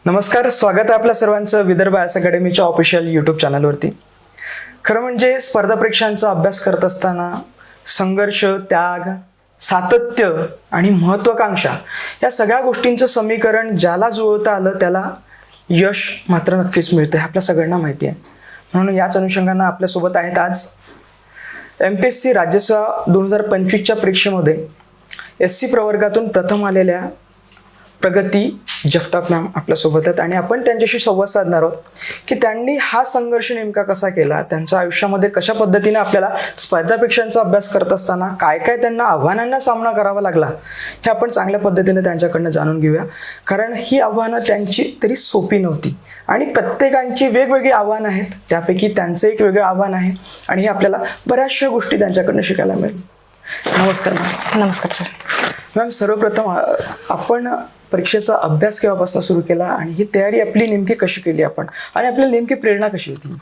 नमस्कार, स्वागत आहे आपल्या सर्वांचं विदर्भ आयएस अकॅडमीच्या ऑफिशियल यूट्यूब चॅनलवरती. खरं म्हणजे स्पर्धा परीक्षांचा अभ्यास करत असताना संघर्ष, त्याग, सातत्य आणि महत्त्वाकांक्षा या सगळ्या गोष्टींचं समीकरण ज्याला जुळवता आलं त्याला यश मात्र नक्कीच मिळतं, हे आपल्या सगळ्यांना माहिती आहे. म्हणून याच अनुषंगानं आपल्यासोबत आहेत आज MPSC राज्यसेवा 2025च्या परीक्षेमध्ये SC प्रवर्गातून प्रथम आलेल्या प्रगती जगताप मॅम आपल्यासोबत आहेत आणि आपण त्यांच्याशी संवाद साधणार आहोत की त्यांनी हा संघर्ष नेमका कसा केला, त्यांच्या आयुष्यामध्ये कशा पद्धतीने आपल्याला स्पर्धा परीक्षांचा अभ्यास करत असताना काय काय त्यांना आव्हानांना सामना करावा लागला हे आपण चांगल्या पद्धतीने त्यांच्याकडनं जाणून घेऊया. कारण ही आव्हानं त्यांची तरी सोपी नव्हती आणि प्रत्येकांची वेगवेगळी आव्हानं आहेत, त्यापैकी त्यांचं एक वेगळं आव्हान आहे आणि हे आपल्याला बऱ्याचशा गोष्टी त्यांच्याकडनं शिकायला मिळेल. नमस्कार मॅम. नमस्कार सर. मॅम, सर्वप्रथम आपण परीक्षेचा अभ्यास केव्हापासून सुरू केला आणि ही तयारी आपली नेमकी कशी केली आपण आणि आपल्याला नेमकी प्रेरणा कशी होती?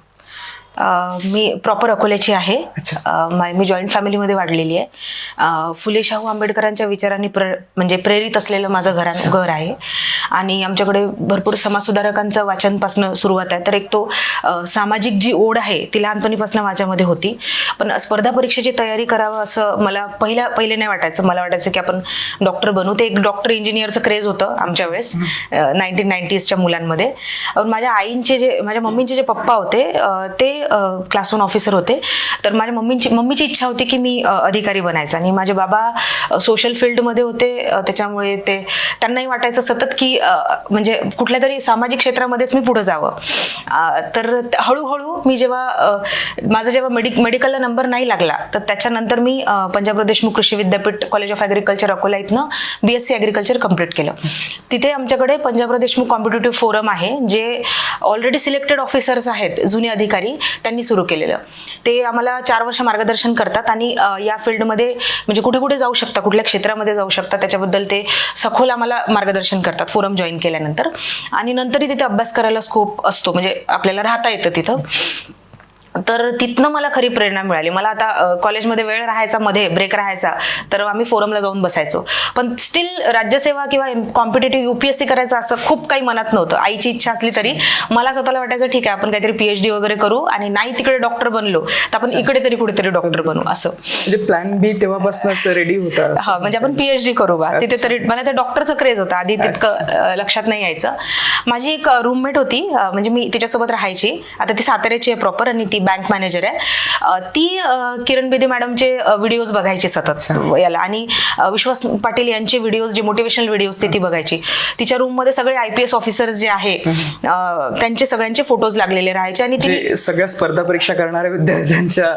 मी प्रॉपर अकोल्याची आहे. अच्छा. मी जॉईंट फॅमिलीमध्ये वाढलेली आहे. फुले शाहू आंबेडकरांच्या विचारांनी म्हणजे प्रेरित असलेलं माझं घर आहे आणि आमच्याकडे भरपूर समाजसुधारकांचं वाचनपासून सुरुवात आहे. तर एक तो सामाजिक जी ओढ आहे ती लहानपणीपासून माझ्यामध्ये होती. पण स्पर्धा परीक्षेची तयारी करावं असं मला पहिले नाही वाटायचं. मला वाटायचं की आपण डॉक्टर बनू. ते एक डॉक्टर इंजिनियरचं क्रेज होतं आमच्या वेळेस 1990sच्या मुलांमध्ये. माझ्या मम्मींचे जे पप्पा होते ते क्लास 1 ऑफिसर होते. तर माझ्या मम्मीची इच्छा होती की मी अधिकारी बनायचं आणि माझे बाबा सोशल फील्डमध्ये होते. त्याच्यामुळे त्यांनाही वाटायचं सतत की म्हणजे कुठल्या तरी सामाजिक क्षेत्रामध्येच मी पुढे जावं. तर हळूहळू मी जेव्हा मेडिकलला नंबर नाही लागला तर त्याच्यानंतर मी पंजाबराव देशमुख कृषी विद्यापीठ कॉलेज ऑफ ॲग्रिकल्चर अकोला इथनं BSc ॲग्रिकल्चर कम्प्लीट केलं. तिथे आमच्याकडे पंजाबराव देशमुख कॉम्पिटिटिव्ह फोरम आहे, जे ऑलरेडी सिलेक्टेड ऑफिसर्स आहेत, जुने अधिकारी, त्यांनी सुरू केलेलं. ते आम्हाला 4 वर्ष मार्गदर्शन करतात आणि या फील्डमध्ये म्हणजे कुठे कुठे जाऊ शकता, कुठल्या क्षेत्रामध्ये जाऊ शकता त्याच्याबद्दल ते सखोल आम्हाला मार्गदर्शन करतात फोरम जॉईन केल्यानंतर. आणि नंतरही तिथे अभ्यास करायला स्कोप असतो, म्हणजे आपल्याला राहता येतं तिथं. तर तिथनं मला खरी प्रेरणा मिळाली. मला आता कॉलेजमध्ये वेळ राहायचा, मध्ये ब्रेक राहायचा, तर आम्ही फोरमला जाऊन बसायचो. पण स्टील राज्यसेवा किंवा कॉम्पिटेटिव्ह UPSC करायचं असं खूप काही मनात नव्हतं. आईची इच्छा असली तरी मला स्वतःला वाटायचं ठीक आहे आपण काहीतरी PhD वगैरे करू आणि नाही तिकडे डॉक्टर बनलो तर आपण इकडे तरी कुठेतरी डॉक्टर बनू, असं म्हणजे प्लॅन बी तेव्हापासूनच रेडी होता. हा, म्हणजे आपण PhD करू बा तिथे तरी. मला त्या डॉक्टरचं क्रेज होता आधी, तितकं लक्षात नाही यायचं. माझी एक रूममेट होती, म्हणजे मी तिच्यासोबत राहायची. आता ती साताऱ्याची आहे प्रॉपर आणि ती बँक मॅनेजर आहे. ती किरण बेदी मॅडमचे व्हिडिओज बघायची सतत याला आणि विश्वास पाटील यांचे व्हिडिओज, जे मोटिवेशनल व्हिडिओज ती बघायची. तिच्या रूम मध्ये सगळे IPS ऑफिसर्स जे आहे त्यांचे सगळ्यांचे फोटोज लागलेले राहायचे आणि सगळ्या स्पर्धा परीक्षा करणाऱ्या विद्यार्थ्यांच्या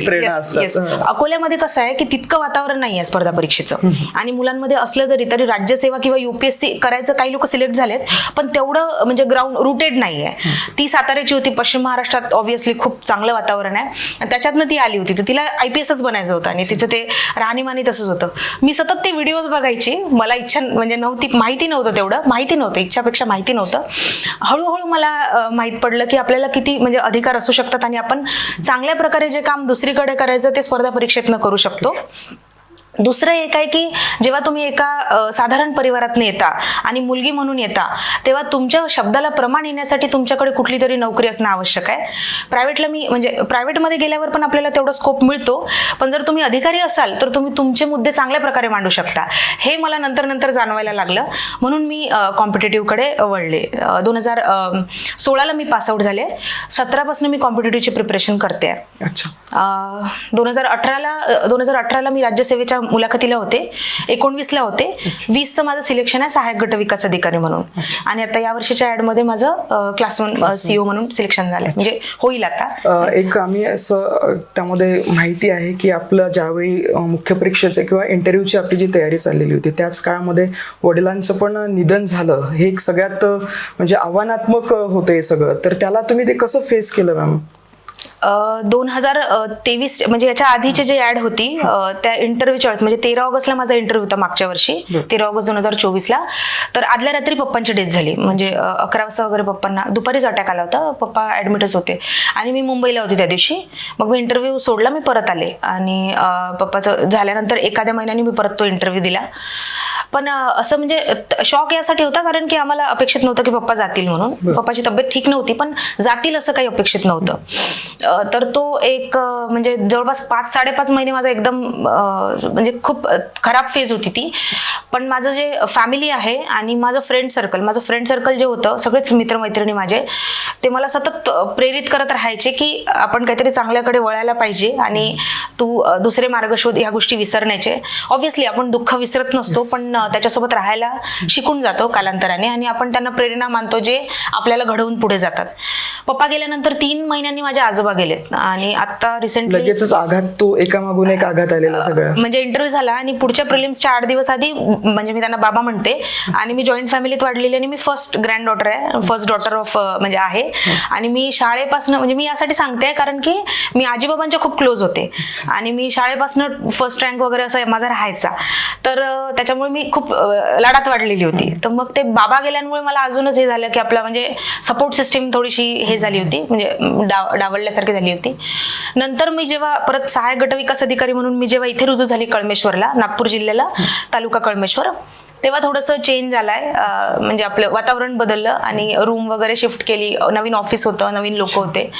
प्रेरणा असतात. अकोल्यामध्ये कसं आहे की तितकं वातावरण नाही आहे स्पर्धा परीक्षेचं आणि मुलांमध्ये असलं जरी राज्यसेवा किंवा UPSC करायचं काही लोक सिलेक्ट झालेत, पण तेवढं म्हणजे ग्राउंड रुटेड नाही आहे. ती साताऱ्याची होती, पश्चिम महाराष्ट्रात ऑब्व्हियसली खूप चांगलं वातावरण आहे. त्याच्यातनं ती आली होती, तर तिला IPSच बनायचं होतं आणि तिचं ते राहणीमानी तसंच होतं. मी सतत ते व्हिडिओज बघायची. मला इच्छा म्हणजे नव्हती, माहिती नव्हतं, इच्छापेक्षा माहिती नव्हतं. हळूहळू मला माहित पडलं की आपल्याला किती म्हणजे अधिकार असू शकतात आणि आपण चांगल्या प्रकारे जे काम दुसरीकडे करायचं ते स्पर्धा परीक्षेतनं करू शकतो. दुसरं एक आहे की जेव्हा तुम्ही एका साधारण परिवारातून येता आणि मुलगी म्हणून येता, तेव्हा तुमच्या शब्दाला प्रमाण येण्यासाठी तुमच्याकडे कुठली तरी नोकरी असणं आवश्यक आहे. प्रायव्हेटमध्ये गेल्यावर पण आपल्याला तेवढा स्कोप मिळतो, पण जर तुम्ही अधिकारी असाल तर तुम्ही तुमचे मुद्दे चांगल्या प्रकारे मांडू शकता. हे मला नंतर जाणवायला लागलं, म्हणून मी कॉम्पिटेटिव्हकडे वळले. 2016ला मी पासआउट झाले. 17 पासून मी कॉम्पिटेटिव्हची प्रिपरेशन करते. 2018ला मी राज्यसेवेच्या मुलाखतीला होते, 19ला होते, 20चं माझं सिलेक्शन आहे सहाय्यक गट विकास अधिकारी म्हणून आणि आता या वर्षीच्या ऍडमध्ये माझं क्लास 1 CEO म्हणून सिलेक्शन झालंय, म्हणजे होईल आता. एक आम्ही असं त्यामध्ये माहिती आहे की आपलं ज्यावेळी मुख्य परीक्षेचे किंवा इंटरव्ह्यूची आपली जी तयारी चाललेली होती त्याच काळामध्ये वडिलांचं पण निधन झालं. हे एक सगळ्यात म्हणजे आव्हानात्मक होतं हे सगळं, तर त्याला तुम्ही ते कसं फेस केलं मॅम? 2023 म्हणजे याच्या आधीची जी ऍड होती त्या इंटरव्ह्यूच्या वेळेस, म्हणजे 13 ऑगस्टला माझा इंटरव्ह्यू होता मागच्या वर्षी, 13 ऑगस्ट 2024ला. तर आदल्या रात्री पप्पांची डेथ झाली, म्हणजे 11 वाजता वगैरे पप्पांना दुपारीच अटॅक आला होता. पप्पा ऍडमिटच होते आणि मी मुंबईला होती त्या दिवशी. मग मी इंटरव्ह्यू सोडला, मी परत आले आणि पप्पाचं झाल्यानंतर एखाद्या महिन्याने मी परत तो इंटरव्ह्यू दिला. पण असं म्हणजे शॉक यासाठी होता कारण की आम्हाला अपेक्षित नव्हतं की पप्पा जातील म्हणून. पप्पाची तब्येत ठीक नव्हती पण जातील असं काही अपेक्षित नव्हतं. तर तो एक म्हणजे जवळपास 5-5.5 महिने माझा एकदम म्हणजे खूप खराब फेज होती ती. पण माझं जे फॅमिली आहे आणि माझं फ्रेंड सर्कल जे होतं, सगळेच मित्रमैत्रिणी माझे, ते मला सतत प्रेरित करत राहायचे की आपण काहीतरी चांगल्याकडे वळायला पाहिजे आणि तू दुसरे मार्ग शोध, ह्या गोष्टी विसरण्याचे. ऑब्व्हियसली आपण दुःख विसरत नसतो पण त्याच्यासोबत राहायला शिकून जातो कालांतराने आणि आपण त्यांना प्रेरणा मानतो जे आपल्याला घडवून पुढे जातात. पप्पा गेल्यानंतर 3 महिन्यांनी माझे आजोबा गेलेत आणि आता रिसेंटली लगेचच आघात, तो एकामागून एक आघात आलेला सगळं. म्हणजे इंटरव्ह्यू झाला आणि पुढच्या प्रिलिम्सच्या 8 दिवस आधी म्हणजे मी त्यांना बाबा म्हणते आणि मी जॉईंट फॅमिलीत वाढलेली आणि मी फर्स्ट ग्रँड डॉटर आहे, फर्स्ट डॉटर ऑफ म्हणजे आहे. आणि मी शाळेपासून म्हणजे मी यासाठी सांगते कारण की मी आजीबाबांच्या खूप क्लोज होते आणि मी शाळेपासून फर्स्ट रँक वगैरे असं माझा राहायचा. तर त्याच्यामुळे मी खूप लाडात वाढलेली होती. तर मग ते बाबा गेल्यामुळे मला अजूनच हे झालं की आपला म्हणजे सपोर्ट सिस्टीम थोडीशी हे झाली होती, म्हणजे डावलल्यासारखी झाली होती. नंतर मी जेव्हा परत सहाय्यक गट विकास अधिकारी म्हणून मी जेव्हा इथे रुजू झाली कळमेश्वरला, नागपूर जिल्ह्याला, तालुका कळमेश्वर, तेव्हा थोडंसं चेंज झालाय. म्हणजे आपलं वातावरण बदललं आणि रूम वगैरे शिफ्ट केली, नवीन ऑफिस होतं, नवीन लोक होते.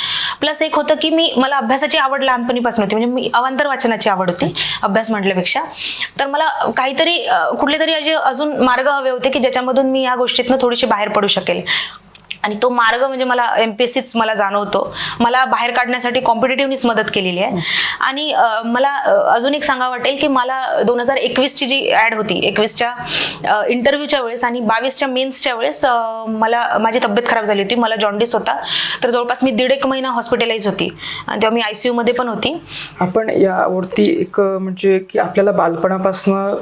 प्लस एक होतं की मला अभ्यासाची आवड लहानपणीपासून होती, म्हणजे मी अवांतर वाचनाची आवड होती अभ्यास म्हटल्यापेक्षा. तर मला काहीतरी कुठले तरी अजून मार्ग हवे होते की ज्याच्यामधून मी या गोष्टीतनं थोडीशी बाहेर पडू शकेल. आणि तो मार्ग म्हणजे मला MPSCच मला जाणवतो, मला बाहेर काढण्यासाठी कॉम्पिटेटिव्हनीच मदत केलेली आहे. आणि मला अजून एक सांगा वाटेल की मला 2021ची जी ॲड होती, 21च्या इंटरव्ह्यूच्या वेळेस आणि 22च्या मेन्सच्या वेळेस मला माझी तब्येत खराब झाली होती, मला जॉन्डिस होता. तर जवळपास मी 1.5 महिना हॉस्पिटलाइज होती आणि तेव्हा मी ICU मध्ये पण होती. आपण यावरती एक म्हणजे की आपल्याला बालपणापासून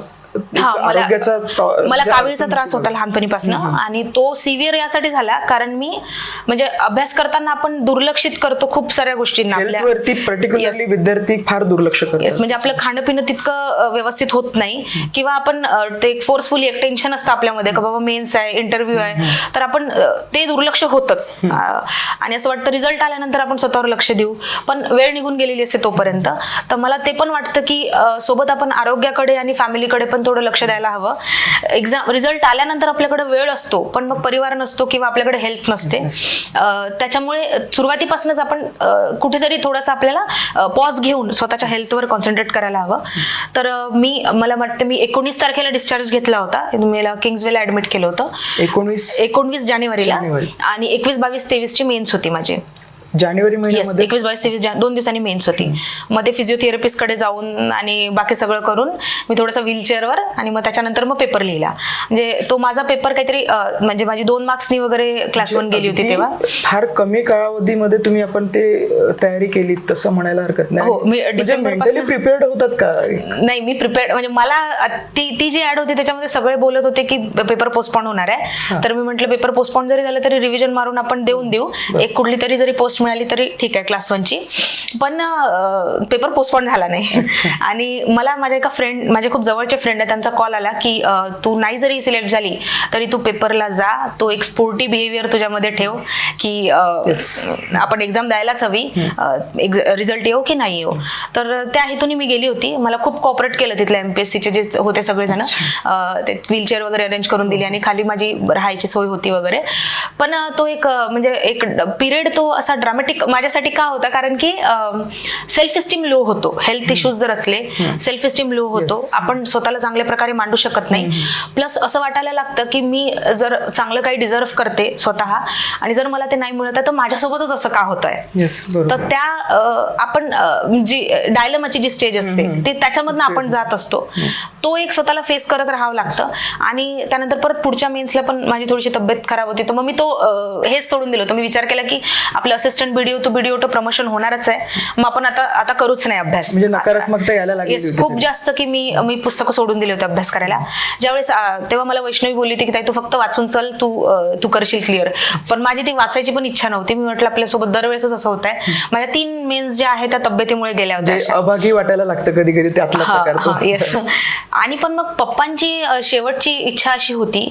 मला कावीळचा त्रास होता लहानपणीपासून आणि तो सिव्हिअर यासाठी झाला कारण मी म्हणजे अभ्यास करताना आपण दुर्लक्षित करतो खूप साऱ्या गोष्टींना, आपल्यावरती पर्टिक्युलरली विद्यार्थी फार दुर्लक्ष करतात. म्हणजे आपलं खाणं पिणं तितकं व्यवस्थित होत नाही किंवा आपण ते फोर्सफुली एक टेन्शन असतं आपल्यामध्ये की बाबा मेन्स आहे, इंटरव्ह्यू आहे, तर आपण ते दुर्लक्ष होतच आणि असं वाटतं रिझल्ट आल्यानंतर आपण स्वतःवर लक्ष देऊ, पण वेळ निघून गेलेली असते तोपर्यंत. तर मला ते पण वाटतं की सोबत आपण आरोग्याकडे आणि फॅमिलीकडे पण थोडं लक्ष द्यायला हवं. एक्झाम रिझल्ट आल्यानंतर आपल्याकडे वेळ असतो पण मग परिवार नसतो किंवा आपल्याकडे हेल्थ नसते. त्याच्यामुळे सुरुवातीपासूनच आपण कुठेतरी थोडासा आपल्याला पॉज घेऊन स्वतःच्या हेल्थवर कॉन्सन्ट्रेट करायला हवं. तर मला वाटतं मी 19 तारखेला डिस्चार्ज घेतला होता, मला किंग्सवेला ऍडमिट केलं होतं 19 जानेवारीला आणि 21, 22, 23ची मेन्स होती माझी. जानेवारी महिन्यामध्ये 21, 22, 23 2 दिवसांनी मेन्स होती. मग ते फिजिओथेरपिस्ट कडे जाऊन आणि बाकी सगळं करून मी थोडंसं व्हीलचेअरवर आणि मग त्याच्यानंतर मग पेपर लिहिला. म्हणजे तो माझा पेपर काहीतरी म्हणजे माझी 2 मार्क्सनी वगैरे क्लास 1 गेली होती तेव्हा. फार कमी कालावधीमध्ये तुम्ही आपण ते तयारी केली तसं म्हणायला हरकत नाही. हो, मी मेंटली प्रिपेअर्ड होतात का? नाही, मी प्रिपेअर्ड म्हणजे मला ती जी ऍड होती त्याच्यामध्ये सगळे बोलत होते की पेपर पोस्टपोन होणार आहे. तर मी म्हटलं पेपर पोस्टपोन जरी झालं तरी रिव्हिजन मारून आपण देऊन देऊ, एक कुठली तरी जरी पोस्ट मिळाली तरी ठीक आहे क्लास 1ची. पण पेपर पोस्टपोन झाला नाही. आणि मला माझे खूप जवळचे फ्रेंड आहे, त्यांचा कॉल आला की तू नाही जरी सिलेक्ट झाली तरी तू पेपरला जा, तो एक स्पोर्टी बिहेवियर तुझ्यामध्ये ठेव की आपण एक्झाम द्यायलाच हवी, रिझल्ट येऊ की नाही येऊ. तर त्या हेतूने मी गेली होती. मला खूप कॉपरेट केलं तिथल्या MPSCचे जे होते सगळेजण, ते व्हीलचेअर वगैरे अरेंज करून दिली आणि खाली माझी राहायची सोय होती वगैरे. पण तो एक म्हणजे एक पिरियड तो असा ड्रामॅटिक माझ्यासाठी का होता कारण की सेल्फ इस्टीम लो होतो, हेल्थ इश्यूज जर असले सेल्फ इस्टीम लो होतो, आपण स्वतःला चांगल्या प्रकारे मांडू शकत नाही. प्लस असं वाटायला लागतं की मी जर चांगलं काही डिझर्व करते स्वतः आणि जर मला ते नाही मिळत आहे तर माझ्यासोबतच असं का होत आहे. तर त्या आपण जी डायलेमाची जी स्टेज असते ते त्याच्यामधनं आपण जात असतो, तो एक स्वतःला फेस करत राहावं लागतं. आणि त्यानंतर परत पुढच्या मेन्सला पण माझी थोडीशी तब्येत खराब होती, तर मग मी तो हेच सोडून दिलं होतं. मी विचार केला की आपलं असिस्टंट BDO to प्रमोशन होणारच आहे, मग आपण आता करूच नाही अभ्यास. म्हणजे नकारात्मकता यायला लागली खूप जास्त की मी पुस्तकं सोडून दिले होते अभ्यास करायला. ज्यावेळेस तेव्हा मला वैष्णवी बोलली होती की ताई तू फक्त वाचून चल, तू करशील क्लिअर. पण माझी ती वाचायची पण इच्छा नव्हती. मी म्हटलं आपल्यासोबत दरवेळेस असं होत आहे. माझ्या 3 मेन्स ज्या आहेत त्या तब्येतीमुळे गेल्या होत्या. अभागी वाटायला लागतं कधी कधी त्यातला प्रकार. येस. आणि पण मग पप्पांची शेवटची इच्छा अशी होती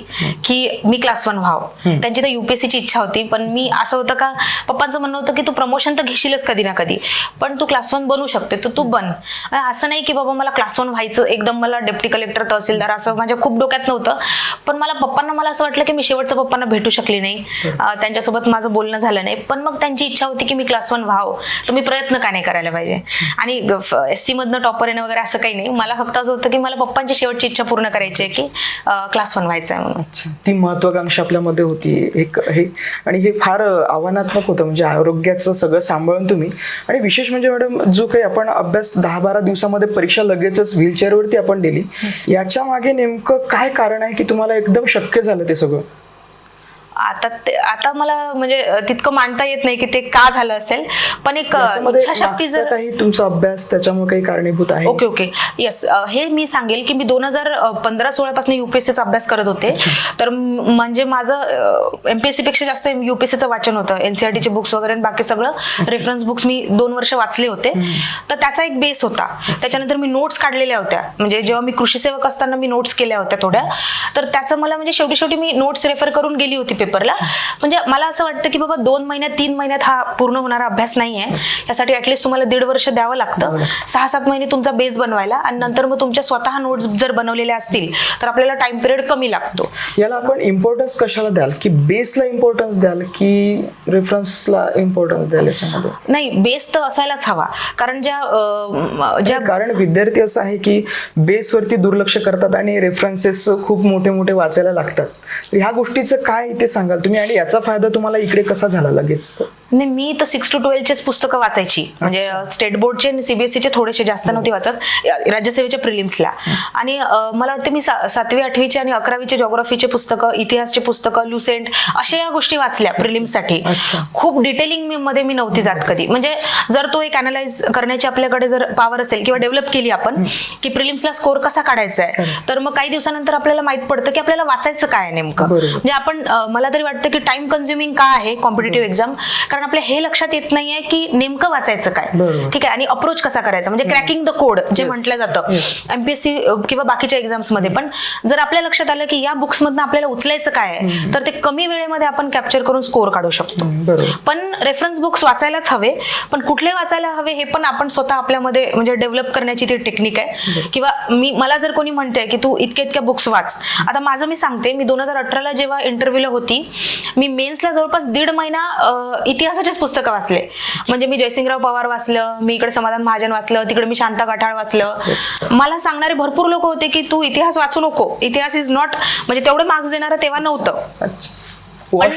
की मी क्लास 1 व्हावं. त्यांची तर UPSCची इच्छा होती, पण मी असं होतं का पप्पांचं म्हणणं नव्हतं की तू प्रमोशन तर घेशीलच कधी ना कधी, पण तू क्लास 1 बनू शकते तर तू बन. असं नाही की बाबा मला क्लास 1 व्हायचं, एकदम मला डेप्टी कलेक्टर तहसीलदार असं माझ्या खूप डोक्यात नव्हतं. पण मला असं वाटलं की मी शेवटचं पप्पांना भेटू शकली नाही, त्यांच्यासोबत माझं बोलणं झालं नाही. पण मग त्यांची इच्छा होती की मी क्लास 1 व्हावं, तर मी प्रयत्न का नाही करायला पाहिजे. आणि SC मधनं टॉपर येणं वगैरे असं काही नाही, मला फक्त असं होतं की मला पप्पांची शेवटची इच्छा पूर्ण करायची आहे की क्लास 1 व्हायचं आहे म्हणून. अच्छा, ती महत्वाकांक्षा आपल्यामध्ये होती एक हे, आणि हे फार आव्हानात्मक होतं, म्हणजे आरोग्याचं सगळं सांभाळून तुम्ही. आणि विशेष म्हणजे मॅडम, जो काही आपण अभ्यास 10-12 दिवसामध्ये परीक्षा लगेचच व्हीलचेअरवरती आपण दिली, याच्या मागे नेमकं काय कारण आहे की तुम्हाला एकदम शक्य झालं ते सगळं? आता मला म्हणजे तितकं मांडता येत नाही की ते का झालं असेल, पण एक याच्यामध्ये इच्छाशक्ती मागचा काही तुमचा अभ्यास त्याच्यामुळे काही कारणीभूत आहे? ओके येस, हे मी सांगेल की मी 2015-16 पासून युपीएससीचा अभ्यास करत होते. तर म्हणजे माझं MPSC पेक्षा जास्त UPSCचं वाचन होतं. NCERTचे बुक्स वगैरे बाकी सगळं रेफरन्स बुक्स मी 2 वर्ष वाचले होते. तर त्याचा एक बेस होता. त्याच्यानंतर मी नोट्स काढलेल्या होत्या, म्हणजे जेव्हा मी कृषी सेवक असताना मी नोट्स केल्या होत्या थोड्या. तर त्याचं मला म्हणजे शेवटी मी नोट्स रेफर करून गेली होती पेपरला. म्हणजे मला असं वाटतं की बाबा 2 महिन्यात 3 महिन्यात हा पूर्ण होणारा अभ्यास नाहीये. यासाठी ऍटलीस्ट तुम्हाला 1.5 वर्ष द्यावं लागतं, 6-7 महिने तुमचा बेस बनवायला. आणि नंतर मग तुमच्या स्वतः नोट्स जर बनवलेल्या असतील तर आपल्याला टाइम पिरियड कमी लागतो. याला आपण इम्पॉर्टन्स कशाला द्याल, की बेसला इम्पॉर्टन्स द्याल की रेफरन्सला इम्पॉर्टन्स द्याल याच्यामध्ये? नाही, बेस तर असायलाच हवा. कारण कारण विद्यार्थी असं आहे की बेसवरती दुर्लक्ष करतात आणि रेफरन्सेस खूप मोठे मोठे वाचायला लागतात. तर ह्या गोष्टीचं काय ते सांगाल तुम्ही, आणि याचा फायदा तुम्हाला इकडे कसा झाला लगेच? नाही, मी तर 6 to 12 पुस्तकं वाचायची, म्हणजे स्टेट बोर्डचे आणि CBSEचे थोडेसे, जास्त नव्हती वाचत, राज्यसेवेच्या प्रिलिम्सला. आणि मला वाटतं मी 7वी 8वीचे आणि 11वीचे जॉग्राफीचे पुस्तकं, इतिहासचे पुस्तकं, लुसेंट अशा या गोष्टी वाचल्या प्रिलिम्ससाठी. खूप डिटेलिंग मध्ये मी नव्हती जात कधी. म्हणजे जर तो एक अनालाइज करण्याची आपल्याकडे जर पॉवर असेल किंवा डेव्हलप केली आपण की प्रिलिम्सला स्कोर कसा काढायचा आहे, तर मग काही दिवसानंतर आपल्याला माहित पडतं की आपल्याला वाचायचं काय नेमकं. म्हणजे आपण मला तरी वाटतं की टाइम कन्झ्युमिंग का आहे कॉम्पिटेटिव्ह एक्झाम, कारण आपल्या हे लक्षात येत नाहीये की नेमकं वाचायचं काय, ठीक आहे, आणि अप्रोच कसा करायचा, म्हणजे क्रॅकिंग द कोड जे म्हटलं जातं MPSC किंवा बाकीच्या एक्झाम्स मध्ये. पण जर आपल्या लक्षात आलं की या बुक्स मधनं आपल्याला उचलायचं काय आहे, तर ते कमी वेळेमध्ये आपण कॅप्चर करून स्कोर काढू शकतो. पण रेफरन्स बुक्स वाचायलाच हवे, पण कुठले वाचायला हवे हे पण आपण स्वतः आपल्यामध्ये म्हणजे डेव्हलप करण्याची ती टेक्निक आहे. किंवा मला जर कोणी म्हणते की तू इतक्या बुक्स वाच, आता माझं मी सांगते, मी 2018ला जेव्हा इंटरव्ह्यूला होती, मी मेन्सला जवळपास 1.5 महिना इतिहासाचेच पुस्तकं वाचले. म्हणजे मी जयसिंगराव पवार वाचलं, मी इकडे समाधान महाजन वाचलं, तिकडे मी शांता गठाळ वाचलं. मला सांगणारे भरपूर लोक होते की तू इतिहास वाचू नको, इतिहास इज नॉट, म्हणजे तेवढे मार्क्स देणारं तेव्हा नव्हतं.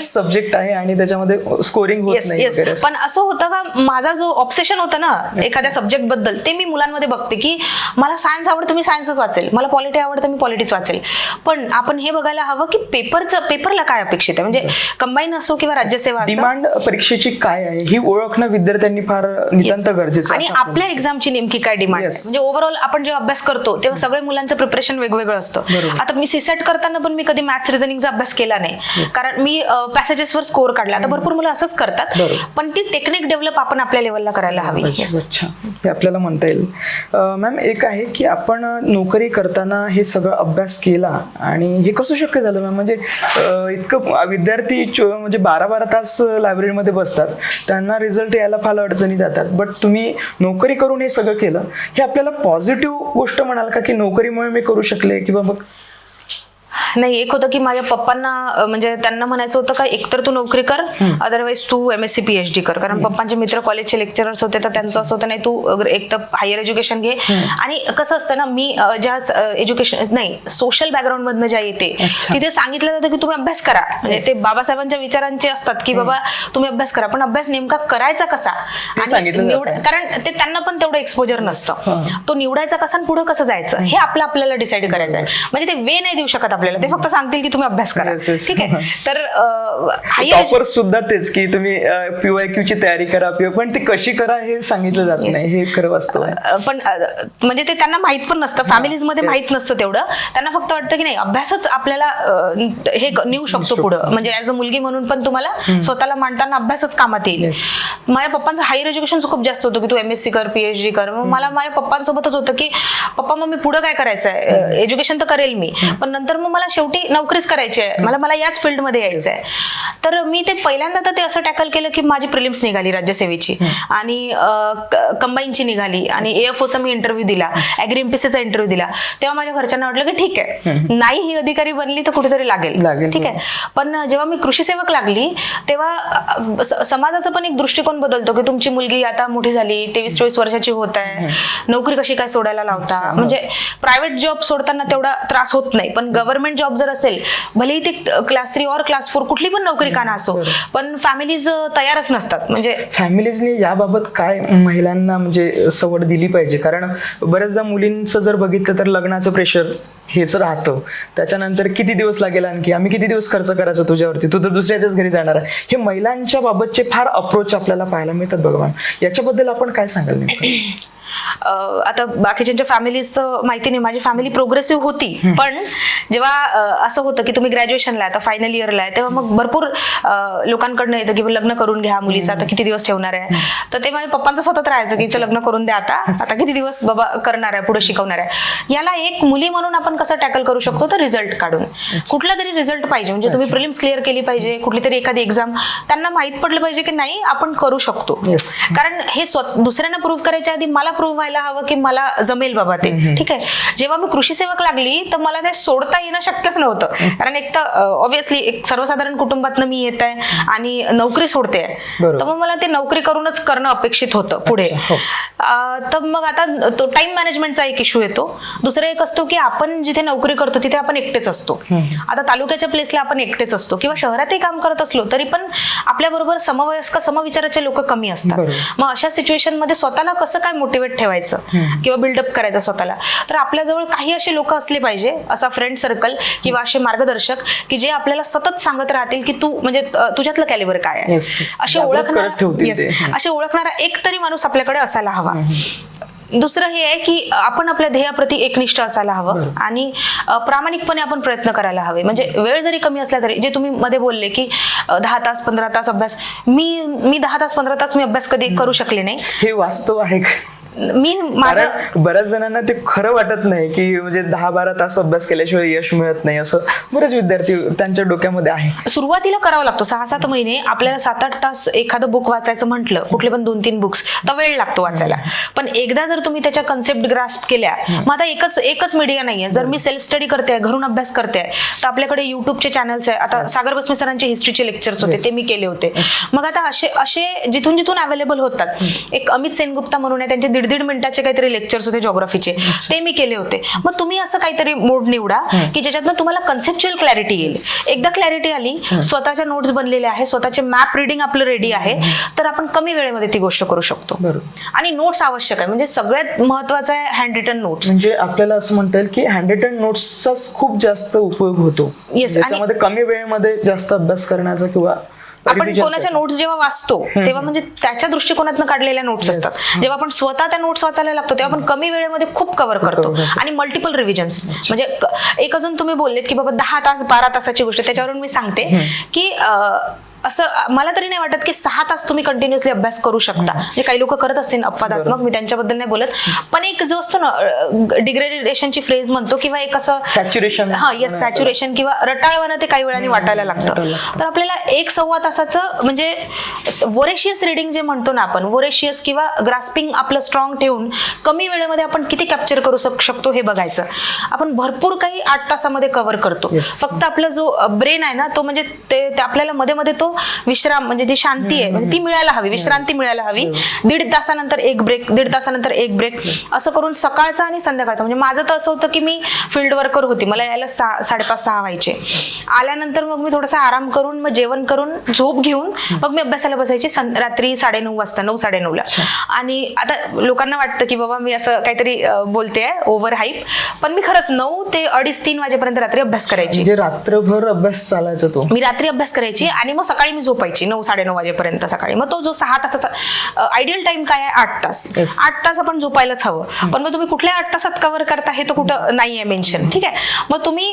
सब्जेक्ट आहे आणि त्याच्यामध्ये स्कोरिंग होत नाही. पण असं होतं का, माझा जो ऑब्सेशन होता ना एखाद्या सब्जेक्ट बद्दल, ते मी मुलांमध्ये बघते की मला सायन्स आवडतं, मी सायन्सच वाचेल, मला पॉलिटी आवडतं, मी पॉलिटिक्स वाचेल. पण आपण हे बघायला हवं की पेपरला काय अपेक्षित आहे, म्हणजे कंबाईन असो किंवा राज्यसेवा, डिमांड परीक्षेची काय आहे ही ओळखणं विद्यार्थ्यांनी फार नितांत गरजेचं आहे. आणि आपल्या एक्झामची नेमकी काय डिमांड आहे, म्हणजे ओव्हरऑल आपण जेव्हा अभ्यास करतो तेव्हा सगळ्या मुलांचं प्रिपरेशन वेगवेगळं असतं. आता मी सीसेट करताना पण मी कधी मॅथ्स रिझनिंगचा अभ्यास केला नाही, कारण मी पॅसेजेसवर स्कोर काढला. आता भरपूर मुलं असंच करतात, पण ती टेक्निक डेव्हलप आपण आपल्या लेवलला करायला हवी. अच्छा, हे आपल्याला म्हणता येईल. मॅम, एक आहे की आपण नोकरी करताना हे सगळं अभ्यास केला, आणि हे कसं शक्य झालं मॅम? म्हणजे इतकं विद्यार्थी म्हणजे 12-12 तास लायब्ररीमध्ये बसतात, त्यांना रिझल्ट यायला फार अडचणी जातात, बट तुम्ही नोकरी करून हे सगळं केलं. हे आपल्याला पॉझिटिव्ह गोष्ट म्हणाल का, की नोकरीमुळे मी करू शकले किंवा मग? नाही, एक होतं की माझ्या पप्पांना, म्हणजे त्यांना म्हणायचं होतं का एकतर तू नोकरी कर, अदरवाईज तू MSc PhD कर. कारण पप्पांचे मित्र कॉलेजचे लेक्चरर्स होते, तर त्यांचं असं होतं नाही तू एक तर हायर एज्युकेशन घे. आणि कसं असतं ना, मी ज्या एज्युकेशन नाही सोशल बॅकग्राऊंड मधनं ज्या येते तिथे सांगितलं जातं की तुम्ही अभ्यास करा. म्हणजे ते बाबासाहेबांच्या विचारांचे असतात की बाबा तुम्ही अभ्यास करा, पण अभ्यास नेमका करायचा कसा, आणि कारण ते त्यांना पण तेवढं एक्सपोजर नसतं. तो निवडायचा कसा आणि पुढे कसं जायचं हे आपल्याला डिसाईड करायचं आहे. म्हणजे ते वे नाही देऊ शकत आपल्याला, ते फक्त सांगतील की तुम्ही अभ्यास करा, ठीक आहे. तर टॉपर सुद्धा तेच की तुम्ही PYQ ची तयारी करा, पण ती कशी करा हे सांगितलं जात नाही, हे खरं वास्तव आहे. पण म्हणजे ते त्यांना माहित पण नसतं, फॅमिलीज मध्ये माहित नसतं तेवढं. त्यांना फक्त वाटतं की नाही अभ्यासच आपल्याला हे नेऊ शकतो पुढं, म्हणजे ऍज अ मुलगी म्हणून पण तुम्हाला स्वतःला मांडताना अभ्यासच कामात येईल. माझ्या पप्पांचं हायर एज्युकेशन खूप जास्त होतं की तू MSc कर, PhD कर. मग मला माझ्या पप्पांसोबतच होतं की पप्पा मग मी पुढं काय करायचं आहे, एज्युकेशन तर करेल मी, पण नंतर मग मला शेवटी नोकरीच करायची आहे, मला याच फील्डमध्ये यायचं आहे. तर मी ते पहिल्यांदा तर ते असं टॅकल केलं की माझी प्रिलिम्स निघाली राज्यसेवेची आणि कंबाईनची निघाली आणि AFOचा मी इंटरव्ह्यू दिला, ॲग्री MPSCचा इंटरव्ह्यू दिला. तेव्हा माझ्या घरच्यांना वाटलं की ठीक आहे, नाही ही अधिकारी बनली तर कुठेतरी लागेल, ठीक आहे. पण जेव्हा मी कृषी सेवक लागली तेव्हा समाजाचा पण एक दृष्टिकोन बदलतो की तुमची मुलगी आता मोठी झाली, 23-24 वर्षाची होत आहे, नोकरी कशी काय सोडायला लावता. म्हणजे प्रायव्हेट जॉब सोडताना तेवढा त्रास होत नाही, पण गव्हर्नमेंट जॉब जर असेल, भलेही ती क्लास 3 और क्लास 4 कुठली पण नोकरी का नसो, पण फॅमिलीज तयारच नसतात. म्हणजे फॅमिलीजने याबाबत काय महिलांना म्हणजे सवड दिली पाहिजे? कारण बऱ्याचदा मुलींचं जर बघितलं तर लग्नाचं प्रेशर हेच राहतं, त्याच्यानंतर किती दिवस लागेल, आणखी आम्ही किती दिवस खर्च करायचा तुझ्यावरती, तू तर दुसऱ्याच्याच घरी जाणार आहे. हे महिलांच्या बाबतचे फार अप्रोच आपल्याला पाहायला मिळतात बघा मॅम, याच्याबद्दल आपण काय सांगाल नेमकं? आता बाकीच्यांच्या फॅमिलीचं माहिती नाही, माझी फॅमिली प्रोग्रेसिव्ह होती. पण जेव्हा असं होतं की तुम्ही ग्रॅज्युएशनला आहे, आता फायनल इयरला आहे, तेव्हा मग भरपूर लोकांकडनं येतं की लग्न करून घ्या मुलीचं, आता किती दिवस ठेवणार आहे. तर ते माझ्या पप्पांचं सतत राहायचं की लग्न करून द्या, आता किती दिवस बाबा करणार आहे, पुढे शिकवणार आहे. याला एक मुली म्हणून आपण कसं टॅकल करू शकतो, तर रिझल्ट काढून. कुठला तरी रिझल्ट पाहिजे, म्हणजे तुम्ही प्रिलिम्स क्लिअर केली पाहिजे, कुठली तरी एखादी एक्झाम, त्यांना माहित पडलं पाहिजे की नाही आपण करू शकतो. कारण हे दुसऱ्यांना प्रूव्ह करायच्या आधी मला प्रूव्ह व्हायला हवं की मला जमेल बाबा ते, ठीक आहे. जेव्हा मी कृषी सेवक लागली तर मला ते सोडता येणं शक्यच नव्हतं. कारण एक तर ऑब्व्हियसली एक सर्वसाधारण कुटुंबातनं मी येत आहे आणि नोकरी सोडते, तर मग मला ते नोकरी करूनच करणं अपेक्षित होतं पुढे. तर मग आता तो टाइम मॅनेजमेंटचा एक इश्यू येतो. दुसरं एक असतो की आपण जिथे नोकरी करतो तिथे आपण एकटेच असतो. आता तालुक्याच्या प्लेसला आपण एकटेच असतो किंवा शहरातही काम करत असलो तरी पण आपल्या बरोबर समवयस्क समविचाराचे लोक कमी असतात. मग अशा सिच्युएशन मध्ये स्वतःला कसं काय मोटिवेट ठेवायचं किंवा बिल्डअप करायचं स्वतःला, तर आपल्याजवळ काही असे लोक असले पाहिजे, असा फ्रेंड सर्कल किंवा असे मार्गदर्शक की जे आपल्याला सतत सांगत राहतील की तू म्हणजे तुझ्यातलं कॅलिबर काय आहे, असे ओळखणारा एक तरी माणूस आपल्याकडे असायला हवा. दुसरं हे आहे की आपण आपल्या ध्येयाप्रती एकनिष्ठ असायला हवं आणि प्रामाणिकपणे आपण प्रयत्न करायला हवे. म्हणजे वेळ जरी कमी असला तरी, जे तुम्ही मध्ये बोलले की 10 तास 15 तास अभ्यास, मी 10 तास 15 तास मी अभ्यास कधी करू शकले नाही. हे वास्तव आहे. मी माझं बऱ्याच जणांना ते खरं वाटत नाही की म्हणजे 10-12 तास अभ्यास केल्याशिवाय यश मिळत नाही, असं बरेच विद्यार्थी त्यांच्या डोक्यामध्ये आहे. सुरुवातीला करावं लागतो 6-7 महिने. आपल्याला 7-8 तास एखादं बुक वाचायचं म्हटलं, कुठले पण 2-3 बुक्स, तर वेळ लागतो वाचायला. पण एकदा जर तुम्ही त्याच्या कन्सेप्ट ग्रास्प केल्या, मग आता एकच मीडिया नाहीये. जर मी सेल्फ स्टडी करते, घरून अभ्यास करते, तर आपल्याकडे युट्यूबचे चॅनल्स आहे. आता सागर बसमे सरांचे हिस्ट्रीचे लेक्चर्स होते, ते मी केले होते. मग आता असे जिथून अवेलेबल होतात. एक अमित सेनगुप्ता म्हणून आहे, त्यांचे 1.5 मिनिटाचे काहीतरी लेक्चर्स होते जॉग्राफीचे, ते मी केले होते. मग तुम्ही असं काहीतरी मोड निवडा की ज्याच्यातनं तुम्हाला कन्सेप्च्युअल क्लॅरिटी येईल. एकदा क्लॅरिटी आली, स्वतःच्या नोट्स बनलेल्या आहे, स्वतःचे मॅप रिडिंग आपलं रेडी आहे, तर आपण कमी वेळेमध्ये ती गोष्ट करू शकतो. आणि नोट्स आवश्यक आहे. म्हणजे सगळ्यात महत्वाचं आहे हँड रिटन नोट्स. म्हणजे आपल्याला असं म्हणता येईल की हँड रिटन नोट्सचाच खूप जास्त उपयोग होतो. त्याच्यामध्ये कमी वेळेमध्ये जास्त अभ्यास करण्याचा किंवा आपण कोणाच्या नोट्स जेव्हा वाचतो तेव्हा म्हणजे त्याच्या दृष्टिकोनातून काढलेल्या नोट्स असतात. जेव्हा आपण स्वतः त्या नोट्स वाचायला लागतो तेव्हा आपण कमी वेळेमध्ये खूप कव्हर करतो. आणि मल्टिपल रिव्हिजन्स, म्हणजे एक अजून तुम्ही बोललेत की बाबा 10 तास 12 तासाची गोष्ट, त्याच्यावरून मी सांगते की असं मला तरी नाही वाटत की 6 तास तुम्ही कंटिन्युअसली अभ्यास करू शकता. म्हणजे काही लोक करत असतील अपवादात्मक, मी त्यांच्याबद्दल नाही बोलत, पण एक जो असतो ना डिग्रेडेशनची फ्रेज म्हणतो किंवा एक असं सॅच्युरेशन, सॅच्युरेशन किंवा रटाळवानं ते काही वेळाने वाटायला लागतं. तर आपल्याला 1-1.25 तासाचं म्हणजे वोरेशियस रिडिंग जे म्हणतो ना आपण, वोरेशियस किंवा ग्रास्पिंग आपलं स्ट्रॉंग ठेवून कमी वेळेमध्ये आपण किती कॅप्चर करू शकतो हे बघायचं. आपण भरपूर काही 8 तासामध्ये कव्हर करतो. फक्त आपला जो ब्रेन आहे ना तो म्हणजे ते आपल्याला मध्ये मध्ये तो विश्राम म्हणजे जी शांती आहे म्हणजे ती मिळायला हवी, विश्रांती मिळायला हवी. 1.5 तासानंतर एक ब्रेक, 1.5 तासानंतर एक ब्रेक, असं करून सकाळचा आणि संध्याकाळचा. म्हणजे माझं तर असं होतं की मी फील्ड वर्कर होती, मला यायला 5:30-6 व्हायचे. आल्यानंतर मग मी थोडासा आराम करून मग जेवण करून झोप घेऊन मग मी अभ्यासाला बसायची रात्री 9:30 वाजता, 9-9:30ला. आणि आता लोकांना वाटतं की बाबा मी असं काहीतरी बोलते ओव्हर हाईप, पण मी खरंच 9 ते 2:30-3 वाजेपर्यंत रात्री अभ्यास करायची. रात्रभर अभ्यास चालायचा तो. मी रात्री अभ्यास करायची आणि मग सकाळी मी झोपायची 9-9:30 वाजेपर्यंत सकाळी. मग तो जो 6 तासाचा आयडियल टाइम काय आहे 8 तास. Yes. 8 तास आपण झोपायलाच हवं. पण मग तुम्ही कुठल्या 8 तासात कव्हर करता हे तर कुठं नाहीये मेन्शन. ठीक आहे. मग तुम्ही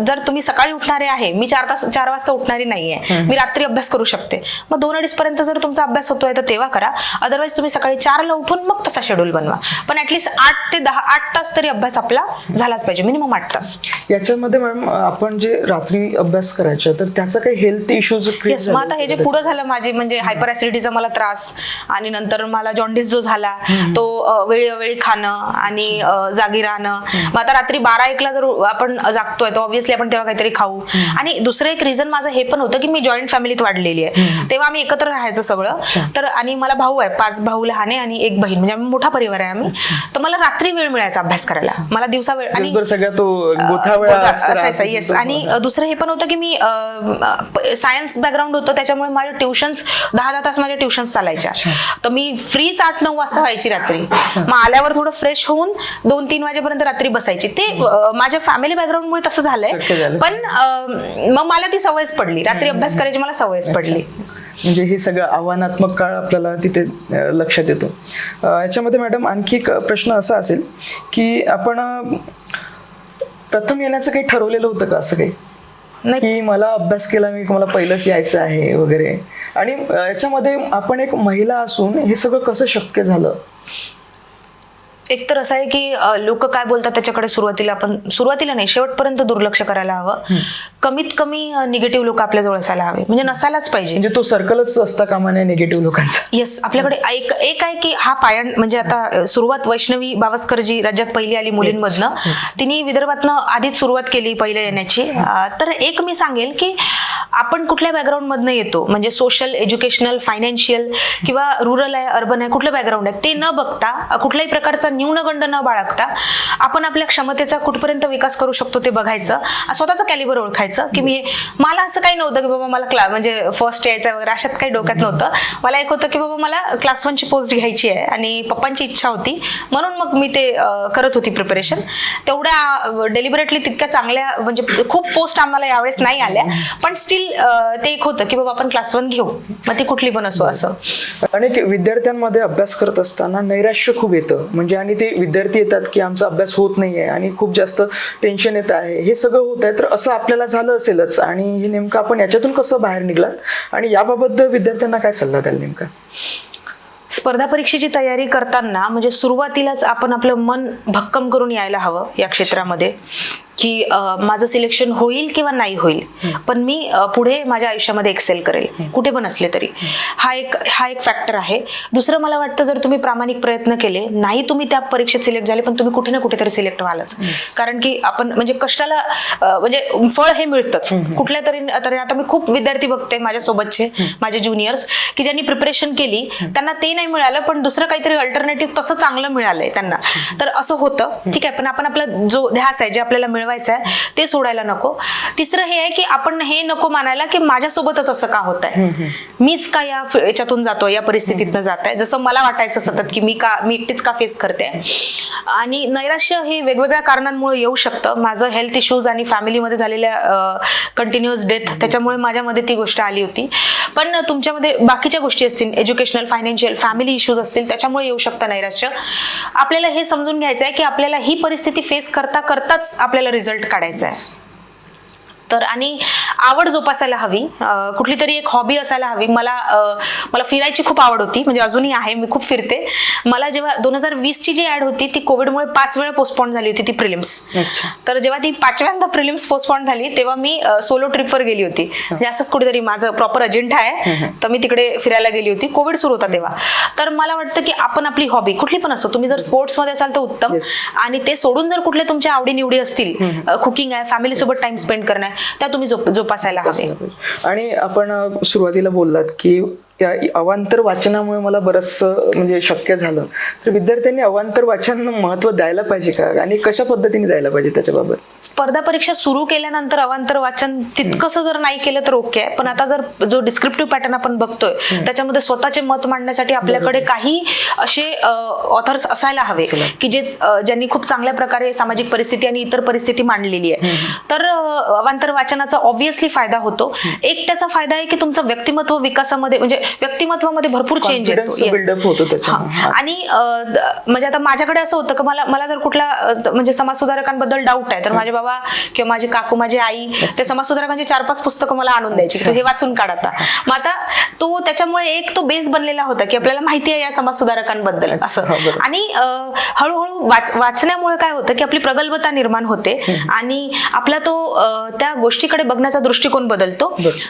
जर तुम्ही सकाळी उठणारे आहे, मी 4 वाजता उठणारी नाहीये, मी रात्री अभ्यास करू शकते, मग 2-2:30 पर्यंत जर तुमचा अभ्यास होतोय तर तेव्हा करा. अदरवाईज तुम्ही सकाळी 4ला उठून मग तसा शेड्यूल बनवा. पण ऍटलीस्ट 8 ते 8 तास तरी अभ्यास आपला झालाच पाहिजे, मिनिमम 8 तास. याच्यामध्ये मॅडम आपण जे रात्री अभ्यास करायचा तर त्याचा काही हेल्थ इश्यूज येस. मग आता हे जे पुढे झालं माझे म्हणजे हायपर ऍसिडिटीचा मला त्रास आणि नंतर मला जॉन्डिस जो झाला तो वेळोवेळी खाणं आणि जागी राहणं. मग आता रात्री 12-1ला जर आपण जागतोय तर ऑब्व्हियसली आपण तेव्हा काहीतरी खाऊ. आणि दुसरं एक रिझन माझं हे पण होतं की मी जॉईंट फॅमिलीत वाढलेली आहे, तेव्हा आम्ही एकत्र राहायचो सगळं. तर आणि मला भाऊ आहे, 5 भाऊ लहान आहे आणि 1 बहीण, म्हणजे आम्ही मोठा परिवार आहे आम्ही. तर मला रात्री वेळ मिळायचा अभ्यास करायला, मला दिवसा वेळ आणि सगळ्या तो गोठावळा असायचा. येस. आणि दुसरं हे पण होतं की मी सायन्स बॅकग्राऊंड होतं, त्याच्यामुळे माझे ट्युशन्स 10 तास माझ्या ट्युशन्स चालायच्या. तर मी फ्रीच 8-9 वाजता व्हायची रात्री. मग आल्यावर थोडं फ्रेश होऊन 2-3 वाजेपर्यंत रात्री बसायची. ते माझ्या फॅमिली बॅकग्राऊंडमुळे तसं झालंय. पण मग मला ती सवयच पडली, रात्री अभ्यास करायची मला सवयच पडली. म्हणजे हे सगळं आव्हानात्मक काळ आपल्याला तिथे लक्षात येतो. याच्यामध्ये मॅडम आणखी एक प्रश्न असा असेल की आपण प्रथम येण्याचं काही ठरवलेलं होतं का असं काही की मला अभ्यास केला मी मला पहिलंच यायचं आहे वगैरे? आणि याच्यामध्ये आपण एक महिला असून हे सगळं कसं शक्य झालं? एक तर असं आहे की लोक काय बोलतात त्याच्याकडे सुरुवातीला नाही शेवटपर्यंत दुर्लक्ष करायला हवं. कमीत कमी निगेटिव्ह लोक आपल्या जवळ असायला हवे, म्हणजे नसायलाच पाहिजे. म्हणजे तो सर्कलच असता कामा नये निगेटिव्ह लोकांचा. येस. आपल्याकडे एक आहे की हा पायंड म्हणजे आता सुरुवात वैष्णवी बावस्कर जी राज्यात पहिली आली मुलींमधनं, तिने विदर्भातनं आधीच सुरुवात केली पहिल्या येण्याची. तर एक मी सांगेल की आपण कुठल्या बॅकग्राऊंड मधनं येतो, म्हणजे सोशल, एज्युकेशनल, फायनान्शियल किंवा रुरल आहे, अर्बन आहे, कुठलं बॅकग्राऊंड आहे ते न बघता, कुठल्याही प्रकारचा न्यूनगंड न बाळगता आपण आपल्या क्षमतेचा कुठपर्यंत विकास करू शकतो ते बघायचं, स्वतःचं कॅलिबर ओळखायचं. की मला असं काही नव्हतं की बाबा मला म्हणजे फर्स्ट यायचं वगैरे अशात काही डोक्यात नव्हतं. मला एक होतं की बाबा मला क्लास 1ची पोस्ट घ्यायची आहे आणि पप्पांची इच्छा होती म्हणून मग मी ते करत होती प्रिपरेशन. तेवढ्या डेलिबरेटली तितक्या चांगल्या म्हणजे खूप पोस्ट आम्हाला यावेळेस नाही आल्या, पण स्टील ते एक होतं की बाबा आपण क्लास 1 घेऊ, मग ती कुठली पण असो. असं अनेक विद्यार्थ्यांमध्ये अभ्यास करत असताना नैराश्य खूप येतं, म्हणजे आणि ते विद्यार्थी येतात की आमचा अभ्यास होत नाहीये आणि खूप जास्त टेन्शन येत आहे, हे सगळं होत आहे. तर असं आपल्याला झालं असेलच आणि हे नेमकं आपण याच्यातून कसं बाहेर निघलात आणि याबाबत विद्यार्थ्यांना काय सल्ला द्याल नेमका? स्पर्धा परीक्षेची तयारी करताना म्हणजे सुरुवातीलाच आपण आपलं मन भक्कम करून यायला हवं या क्षेत्रामध्ये की माझं सिलेक्शन होईल किंवा नाही होईल, पण मी पुढे माझ्या आयुष्यामध्ये एक्सेल करेल कुठे पण असले तरी. हा एक फॅक्टर आहे. दुसरं मला वाटतं जर तुम्ही प्रामाणिक प्रयत्न केले, नाही तुम्ही त्या परीक्षेत सिलेक्ट झाले पण तुम्ही कुठे ना कुठेतरी सिलेक्ट व्हालच. कारण की आपण म्हणजे कष्टाला म्हणजे फळ हे मिळतंच कुठल्या तरी. आता मी खूप विद्यार्थी बघते माझ्यासोबतचे, माझे ज्युनियर्स की ज्यांनी प्रिपरेशन केली त्यांना ते नाही मिळालं पण दुसरं काहीतरी अल्टरनेटिव्ह तसं चांगलं मिळालंय त्यांना. तर असं होतं. ठीक आहे, पण आपण आपला जो ध्यास आहे जे आपल्याला मिळवायचं आहे ते सोडायला नको. तिसरं हे आहे की आपण हे नको मानायला की माझ्यासोबतच असं का होत आहे, मीच का याच्यातून जातोय, या परिस्थितीतनं जात आहे, जसं मला वाटायचं सतत की मी एकटीच का फेस करते. आणि नैराश्य हे वेगवेगळ्या कारणांमुळे येऊ शकतं. माझं हेल्थ इश्यूज आणि फॅमिलीमध्ये झालेल्या कंटिन्युअस डेथ त्याच्यामुळे माझ्यामध्ये ती गोष्ट आली होती. पण तुमच्यामध्ये बाकीच्या गोष्टी असतील, एज्युकेशनल, फायनान्शियल, फॅमिली इश्यूज असतील, त्याच्यामुळे येऊ शकतं नैराश्य. आपल्याला हे समजून घ्यायचं आहे की आपल्याला ही परिस्थिती फेस करताच आपल्याला रिझल्ट काढायचा आहे. तर आणि आवड जोपासायला हवी, कुठली तरी एक हॉबी असायला हवी. मला फिरायची खूप आवड होती, म्हणजे अजूनही आहे, मी खूप फिरते. मला जेव्हा 2020ची जी ऍड होती ती कोविडमुळे 5 वेळा पोस्टपोन झाली होती ती प्रिलिम्स. तर जेव्हा ती 5व्यांदा प्रिलिम्स पोस्टपोन झाली तेव्हा मी सोलो ट्रिपवर गेली होती. म्हणजे असंच कुठेतरी माझं प्रॉपर अजेंडा आहे, तर मी तिकडे फिरायला गेली होती. कोविड सुरू होता तेव्हा. तर मला वाटतं की आपण आपली हॉबी कुठली पण असो, तुम्ही जर स्पोर्ट्स मध्ये असाल तर उत्तम, आणि ते सोडून जर कुठले तुमच्या आवडीनिवडी असतील, कुकिंग आहे, फॅमिली सोबत टाइम स्पेंड करणं आहे, त्या तुम्ही जोपासायला हवे. आणि आपण सुरुवातीला बोललात की या अवांतर वाचनामुळे मला बरंचसं म्हणजे शक्य झालं. तर विद्यार्थ्यांनी अवांतर वाचन महत्त्व द्यायला पाहिजे का आणि कशा पद्धतीने द्यायला पाहिजे त्याच्याबाबत? स्पर्धा परीक्षा सुरू केल्यानंतर अवांतर वाचन तितकंसं जर नाही केलं तर ओके आहे, पण आता जर जो डिस्क्रिप्टिव्ह पॅटर्न आपण बघतोय त्याच्यामध्ये स्वतःचे मत मांडण्यासाठी आपल्याकडे काही असे ऑथर्स असायला हवे की जे ज्यांनी खूप चांगल्या प्रकारे सामाजिक परिस्थिती आणि इतर परिस्थिती मांडलेली आहे. तर अवांतर वाचनाचा ऑब्व्हियसली फायदा होतो. एक त्याचा फायदा आहे की तुमचं व्यक्तिमत्व विकासामध्ये म्हणजे व्यक्तिमत्वामध्ये भरपूर चेंज येतो. बिल्डअप होतो त्याच्यामुळे. आणि म्हणजे आता माझ्याकडे असं होतं की मला जर कुठला म्हणजे समाजसुधारकांबद्दल डाऊट आहे तर माझे बाबा किंवा माझी काकू माझी आई ते समाजसुधारकांची 4-5 पुस्तकं मला आणून द्यायची की हे वाचून काढ आता. मग आता तो त्याच्यामुळे एक तो बेस बनलेला होता की आपल्याला माहिती आहे या समाजसुधारकांबद्दल असं. आणि हळूहळू वाचण्यामुळे काय होतं की आपली प्रगल्भता निर्माण होते आणि आपला तो त्या गोष्टीकडे बघण्याचा दृष्टिकोन बदलतो.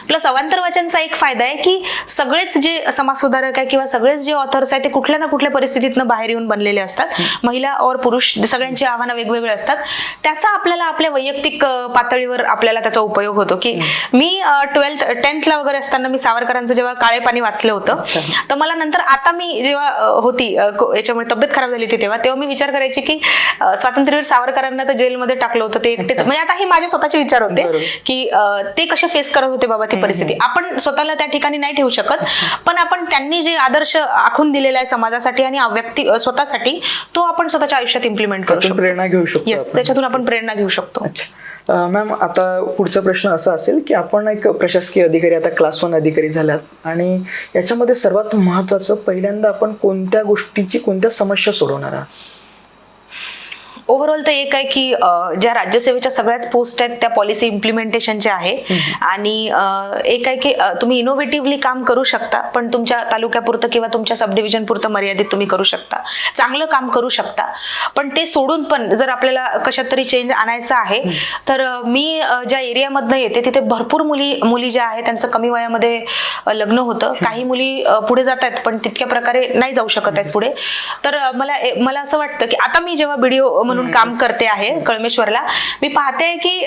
प्लस अवांतर वाचनचा एक फायदा आहे की सगळेच जे समाजसुधारक आहे किंवा सगळेच जे ऑथर्स आहे ते कुठल्या ना कुठल्या परिस्थितीतनं बाहेर येऊन बनलेले असतात. महिला और पुरुष सगळ्यांची आव्हानं वेगवेगळे असतात. त्याचा आपल्याला आपल्या वैयक्तिक पातळीवर आपल्याला त्याचा उपयोग होतो. की मी 10th ला वगैरे असताना मी सावरकरांचं जेव्हा काळे पाणी वाचलं होतं तर मला नंतर आता मी जेव्हा होती याच्यामुळे तब्येत खराब झाली होती तेव्हा मी विचार करायची की स्वातंत्र्यवीर सावरकरांना तर जेलमध्ये टाकलं होतं ते एकटेच. म्हणजे आता हे माझे स्वतःचे विचार होते की ते कसे फेस करत होते बाबा ती परिस्थिती. आपण स्वतःला त्या ठिकाणी नाही ठेवू शकत, पण आपण त्यांनी जे आदर्श आखून दिलेला आहे समाजासाठी आणि व्यक्ती स्वतःसाठी तो आपण स्वतःच्या आयुष्यात इम्प्लिमेंट करू शकतो, प्रेरणा घेऊ शकतो. येस, त्याच्यातून आपण प्रेरणा घेऊ शकतो. अच्छा मॅम, आता पुढचा प्रश्न असा असेल की आपण एक प्रशासकीय अधिकारी आता क्लास 1 अधिकारी झाल्यात आणि याच्यामध्ये सर्वात महत्वाचं पहिल्यांदा आपण कोणत्या समस्या सोडवणार आहात? ओव्हरऑल तर एक आहे की ज्या राज्यसेवेच्या सगळ्याच पोस्ट आहेत त्या पॉलिसी इम्प्लिमेंटेशनच्या आहे. आणि एक आहे की तुम्ही इनोव्हेटिव्हली काम करू शकता पण तुमच्या तालुक्यापुरतं किंवा तुमच्या सब डिव्हिजन पुरतं मर्यादित तुम्ही करू शकता, चांगलं काम करू शकता. पण ते सोडून पण जर आपल्याला कशात तरी चेंज आणायचा आहे तर मी ज्या एरियामधनं येते तिथे भरपूर मुली ज्या आहेत त्यांचं कमी वयामध्ये लग्न होतं. काही मुली पुढे जात आहेत पण तितक्या प्रकारे नाही जाऊ शकत आहेत पुढे. तर मला असं वाटतं की आता मी जेव्हा व्हिडिओ म्हणून काम करते आहे कळमेश्वरला, मी पाहते की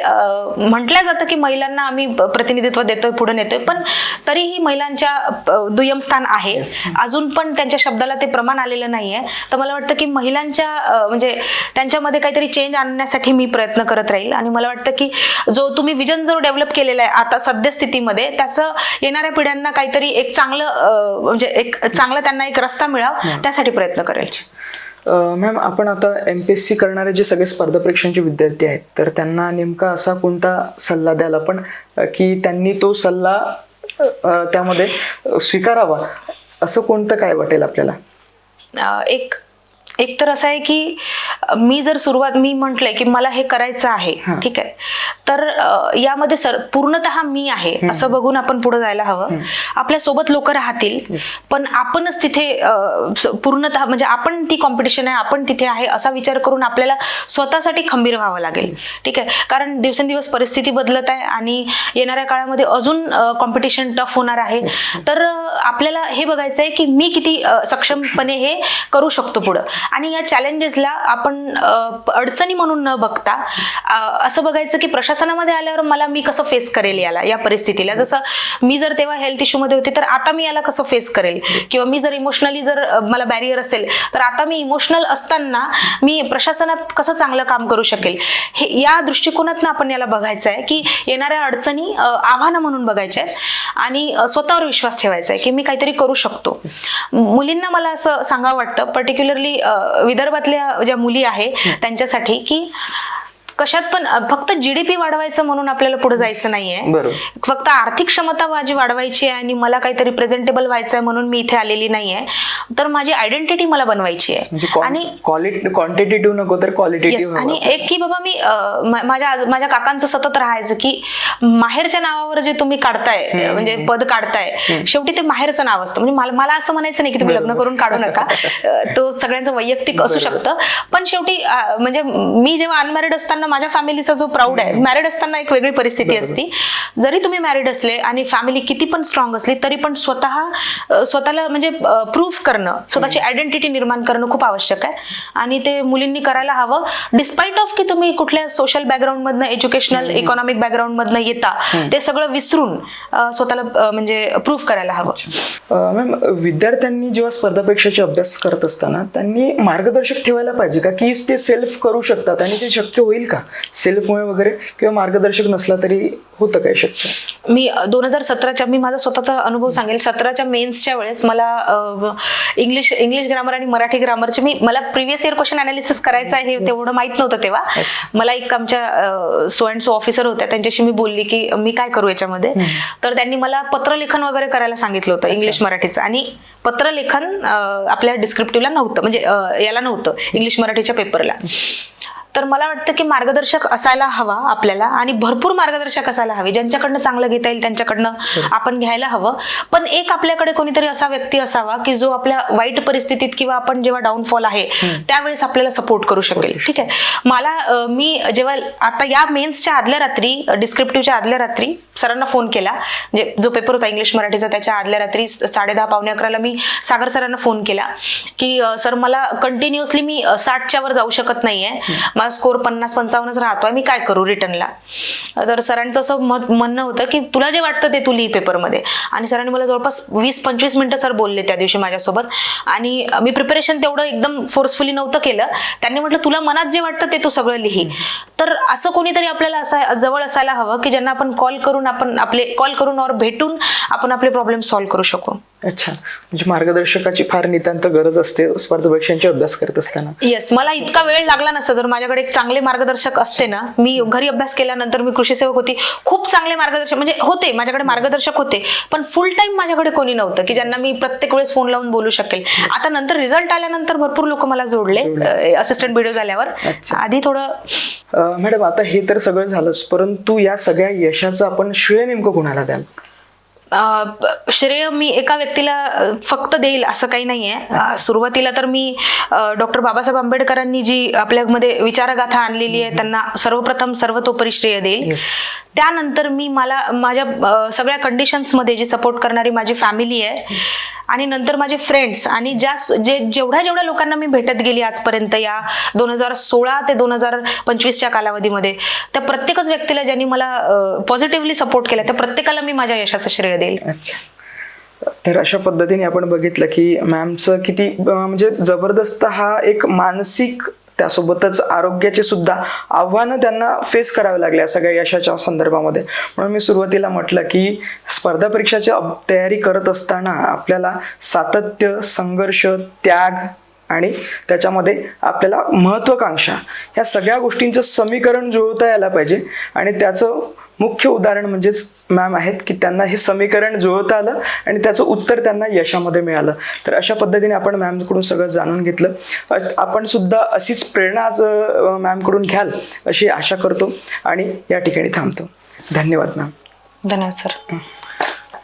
म्हटलं जातं की महिलांना आम्ही प्रतिनिधित्व देतोय पुढे नेतोय, पण तरीही महिलांच्या दुय्यम स्थान आहे अजून पण त्यांच्या शब्दाला ते प्रमाण आलेलं नाहीये. तर मला वाटतं की महिलांच्या म्हणजे त्यांच्यामध्ये काहीतरी चेंज आणण्यासाठी मी प्रयत्न करत राहील. आणि मला वाटतं की जो तुम्ही विजन जो डेव्हलप केलेला आहे आता सद्यस्थितीमध्ये त्याचं येणाऱ्या पिढ्यांना काहीतरी एक चांगलं म्हणजे एक चांगला त्यांना एक रस्ता मिळावा त्यासाठी प्रयत्न करेल. मॅम, आपण आता MPSC करणारे जे सगळे स्पर्धा परीक्षांचे विद्यार्थी आहेत तर त्यांना नेमका असा कोणता सल्ला द्याल आपण की त्यांनी तो सल्ला त्यामध्ये स्वीकारावा, असं कोणतं काय वाटेल आपल्याला? एक तर असं आहे की मी म्हटलंय की मला हे करायचं आहे, ठीक आहे, तर यामध्ये पूर्णतः मी आहे असं बघून आपण पुढे जायला हवं. आपल्या सोबत लोक राहतील पण आपणच तिथे पूर्णतः म्हणजे आपण ती कॉम्पिटिशन आहे, आपण तिथे आहे असा विचार करून आपल्याला स्वतःसाठी खंबीर व्हावं लागेल, ठीक आहे. कारण दिवसेंदिवस परिस्थिती बदलत आहे आणि येणाऱ्या काळामध्ये अजून कॉम्पिटिशन टफ होणार आहे. तर आपल्याला हे बघायचं आहे की मी किती सक्षमपणे हे करू शकतो पुढं. आणि या चॅलेंजेसला आपण अडचणी म्हणून न बघता असं बघायचं की प्रशासनामध्ये आल्यावर मी कसं फेस करेल या परिस्थितीला. जसं मी जर तेव्हा हेल्थ इश्यू मध्ये होते तर आता मी याला कसं फेस करेल, किंवा मी जर इमोशनली जर मला बॅरियर असेल तर आता मी इमोशनल असताना मी प्रशासनात कसं चांगलं काम करू शकेल. हे या दृष्टिकोनातून आपण याला बघायचं आहे की येणाऱ्या अडचणी आव्हानं म्हणून बघायच्या आहेत आणि स्वतःवर विश्वास ठेवायचा आहे की मी काहीतरी करू शकतो. मुलींना मला असं सांगावं वाटतं पर्टिक्युलरली विदर्भातल्या ज्या मुली आहे त्यांच्यासाठी की कशात पण फक्त GDP वाढवायचं म्हणून आपल्याला पुढे जायचं नाहीये. फक्त आर्थिक क्षमता माझी वाढवायची आहे आणि मला काहीतरी प्रेझेंटेबल व्हायचंय म्हणून मी इथे आलेली नाहीये. तर माझी आयडेंटिटी मला बनवायची आहे आणि क्वांटिटेटिव्ह नको तर क्वालिटेटिव्ह. आणि एक की बाबा मी माझ्या काकांचं सतत राहायचं की माहेरच्या नावावर जे तुम्ही काढताय म्हणजे पद काढताय शेवटी ते माहेरचं नाव असतं. म्हणजे मला असं म्हणायचं नाही की तुम्ही लग्न करून काढू नका, तो सगळ्यांचं वैयक्तिक असू शकतं. पण शेवटी म्हणजे मी जेव्हा अनमॅरिड असताना असताना माझ्या फॅमिलीचा जो प्राऊड आहे, मॅरिड असताना एक वेगळी परिस्थिती असती. जरी तुम्ही मॅरिड असले आणि फॅमिली किती पण स्ट्रॉंग असली तरी पण स्वतःला म्हणजे प्रूफ करणं, स्वतःची आयडेंटिटी निर्माण करणं खूप आवश्यक आहे आणि ते मुलींनी करायला हवं. डिस्पाइट ऑफ की तुम्ही कुठल्या सोशल बॅकग्राऊंड मधनं, एज्युकेशनल इकॉनॉमिक बॅकग्राऊंड मधनं येता, ते सगळं विसरून स्वतःला म्हणजे प्रूफ करायला हवं. मॅम, विद्यार्थ्यांनी जेव्हा स्पर्धा परीक्षेचा अभ्यास करत असताना त्यांनी मार्गदर्शक ठेवायला पाहिजे का, की ते सेल्फ करू शकतात आणि ते शक्य होईल का सेल्फमुळे वगैरे, किंवा मार्गदर्शक नसला तरी होतं काय शक्य? मी 2017च्या, मी माझा स्वतःचा अनुभव सांगेल. 17च्या मेन्सच्या वेळेस मला इंग्लिश ग्रामर आणि मराठी ग्रामरचे मला प्रिव्हियस इयर क्वेश्चन अनालिसिस करायचं आहे हे तेवढं माहित नव्हतं तेव्हा. मला एक आमच्या सो अँड सो ऑफिसर होत्या, त्यांच्याशी मी बोलली की मी काय करू याच्यामध्ये. तर त्यांनी मला पत्रलेखन वगैरे करायला सांगितलं होतं इंग्लिश मराठीचं. आणि पत्रलेखन आपल्या डिस्क्रिप्टिव्हला नव्हतं, म्हणजे याला नव्हतं, इंग्लिश मराठीच्या पेपरला. तर मला वाटतं की मार्गदर्शक असायला हवा आपल्याला, आणि भरपूर मार्गदर्शक असायला हवे. ज्यांच्याकडनं चांगलं घेता येईल त्यांच्याकडनं आपण घ्यायला हवं. पण एक आपल्याकडे कोणीतरी असा व्यक्ती असावा की जो आपल्या वाईट परिस्थितीत किंवा आपण जेव्हा डाऊनफॉल आहे त्यावेळेस आपल्याला सपोर्ट करू शकेल. ठीक आहे. मी जेव्हा आता या मेन्सच्या आदल्या रात्री, डिस्क्रिप्टिव्हच्या आदल्या रात्री सरांना फोन केला, म्हणजे जो पेपर होता इंग्लिश मराठीचा त्याच्या आदल्या रात्री 10:30 पावणे 11ला मी सागर सरांना फोन केला की सर मला कंटिन्युअसली मी 60च्या वर जाऊ शकत नाहीये, माझा स्कोर 50-55च राहतोय, मी काय करू रिटर्नला. तर सरांचं असं म्हणणं होतं की तुला जे वाटतं ते तू लिही पेपरमध्ये. आणि सरांनी मला जवळपास 20-25 मिनिटं सर बोलले त्या दिवशी माझ्यासोबत. आणि मी प्रिपरेशन तेवढं एकदम फोर्सफुली नव्हतं केलं. त्यांनी म्हटलं तुला मनात जे वाटतं ते तू सगळं लिही. तर असं कोणीतरी आपल्याला जवळ असायला हवं की ज्यांना आपण कॉल करून और भेटून आपण आपले प्रॉब्लेम सॉल्व्ह करू शकू. अच्छा, म्हणजे मार्गदर्शकाची फार नितांत गरज असते स्पर्धा परीक्षांचे अभ्यास करत असताना. येस, मला इतका वेळ लागला नसता जर माझ्याकडे एक चांगले मार्गदर्शक असते ना. मी घरी अभ्यास केल्यानंतर मी कृषी सेवक होती, खूप चांगले मार्गदर्शक म्हणजे होते माझ्याकडे, मार्गदर्शक होते, पण फुल टाइम माझ्याकडे कोणी नव्हतं की ज्यांना मी प्रत्येक वेळेस फोन लावून बोलू शकेल. आता नंतर रिझल्ट आल्यानंतर भरपूर लोक मला जोडले असिस्टंट व्हिडिओ झाल्यावर. आधी थोडं मॅडम, आता हे तर सगळं झालंच, परंतु या सगळ्या यशाचं आपण श्रेय नेमकं कोणाला द्याल? श्रेय मी एका व्यक्तीला फक्त देईल असं काही नाहीये. सुरुवातीला तर मी डॉक्टर बाबासाहेब आंबेडकरांनी जी आपल्यामध्ये विचारगाथा आणलेली आहे त्यांना सर्वप्रथम सर्वतोपरी श्रेय देईल. त्यानंतर मी माझ्या सगळ्या कंडिशन्समध्ये जी सपोर्ट करणारी माझी फॅमिली आहे, आणि नंतर माझे फ्रेंड्स, आणि जेवढ्या लोकांना मी भेटत गेली आजपर्यंत या 2016 ते 2025च्या कालावधीमध्ये, त्या प्रत्येकच व्यक्तीला ज्यांनी मला पॉझिटिव्हली सपोर्ट केला त्या प्रत्येकाला मी माझ्या यशाचं श्रेय देईल. अच्छा, तर अशा पद्धतीने आपण बघितलं की मॅमचं किती म्हणजे जबरदस्त हा एक मानसिक, त्यासोबतच आरोग्याचे सुद्धा आव्हानं त्यांना फेस करावे लागले या सगळ्या यशाच्या संदर्भामध्ये. म्हणून मी सुरुवातीला म्हटलं की स्पर्धा परीक्षाची तयारी करत असताना आपल्याला सातत्य, संघर्ष, त्याग आणि त्याच्यामध्ये आपल्याला महत्वाकांक्षा, ह्या सगळ्या गोष्टींचं समीकरण जुळवता यायला पाहिजे. आणि त्याचं मुख्य उदाहरण म्हणजेच मॅम आहेत की त्यांना हे समीकरण जुळवता आलं आणि त्याचं उत्तर त्यांना यशामध्ये मिळालं. तर अशा पद्धतीने आपण मॅमकडून सगळं जाणून घेतलं. आपण सुद्धा अशीच प्रेरणा आज मॅमकडून घ्याल अशी आशा करतो आणि या ठिकाणी थांबतो. धन्यवाद मॅम. धन्यवाद सर.